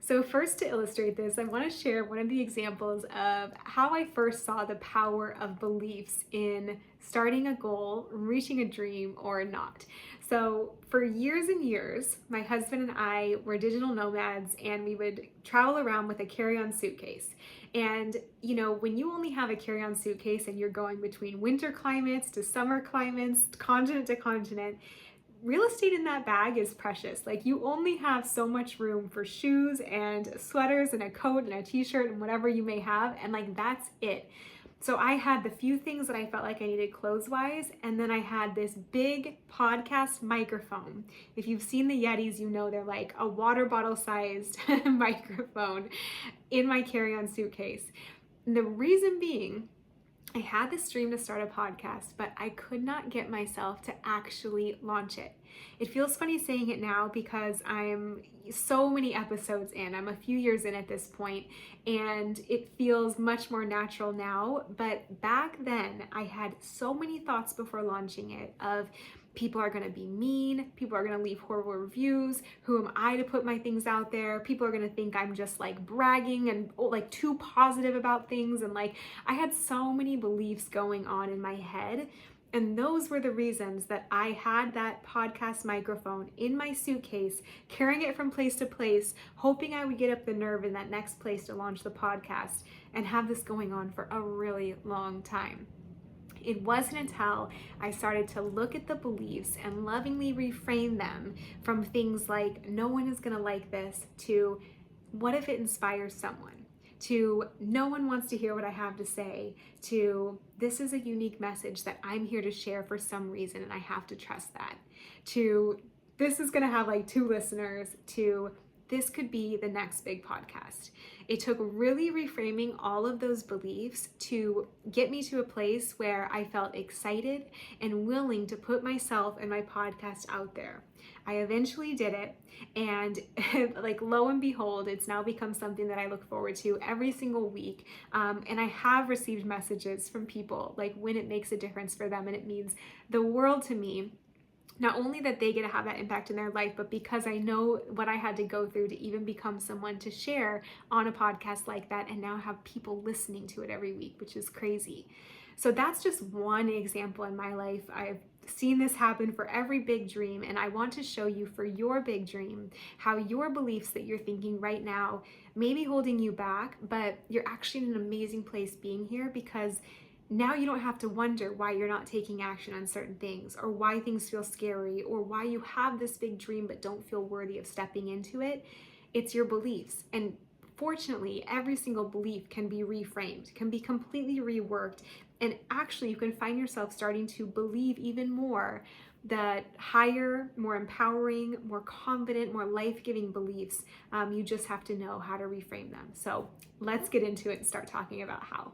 So first, to illustrate this, I want to share one of the examples of how I first saw the power of beliefs in starting a goal, reaching a dream, or not. So for years and years, my husband and I were digital nomads, and we would travel around with a carry-on suitcase. And when you only have a carry-on suitcase and you're going between winter climates to summer climates, continent to continent, real estate in that bag is precious. Like, you only have so much room for shoes and sweaters and a coat and a t-shirt and whatever you may have, and like that's it. So I had the few things that I felt like I needed clothes-wise, and then I had this big podcast microphone. If you've seen the Yetis, you know they're like a water bottle sized microphone in my carry-on suitcase. And the reason being, I had this dream to start a podcast, but I could not get myself to actually launch it. It feels funny saying it now because I'm so many episodes in. I'm a few years in at this point, and it feels much more natural now. But back then, I had so many thoughts before launching it of people are going to be mean, people are going to leave horrible reviews, who am I to put my things out there, people are going to think I'm just like bragging and like too positive about things, and like I had so many beliefs going on in my head. And those were the reasons that I had that podcast microphone in my suitcase, carrying it from place to place, hoping I would get up the nerve in that next place to launch the podcast and have this going on for a really long time. It wasn't until I started to look at the beliefs and lovingly reframe them from things like, no one is gonna like this, to what if it inspires someone? To no one wants to hear what I have to say, to this is a unique message that I'm here to share for some reason and I have to trust that, to this is gonna have like 2 listeners, to this could be the next big podcast. It took really reframing all of those beliefs to get me to a place where I felt excited and willing to put myself and my podcast out there. I eventually did it, and like lo and behold, it's now become something that I look forward to every single week. And I have received messages from people like when it makes a difference for them, and it means the world to me. Not only that they get to have that impact in their life, but because I know what I had to go through to even become someone to share on a podcast like that, and now have people listening to it every week, which is crazy. So that's just one example in my life. I've seen this happen for every big dream, and I want to show you for your big dream how your beliefs that you're thinking right now may be holding you back, but you're actually in an amazing place being here, because now you don't have to wonder why you're not taking action on certain things, or why things feel scary, or why you have this big dream but don't feel worthy of stepping into it. It's your beliefs. And fortunately, every single belief can be reframed, can be completely reworked, and actually you can find yourself starting to believe even more that higher, more empowering, more confident, more life-giving beliefs. You just have to know how to reframe them. So let's get into it and start talking about how.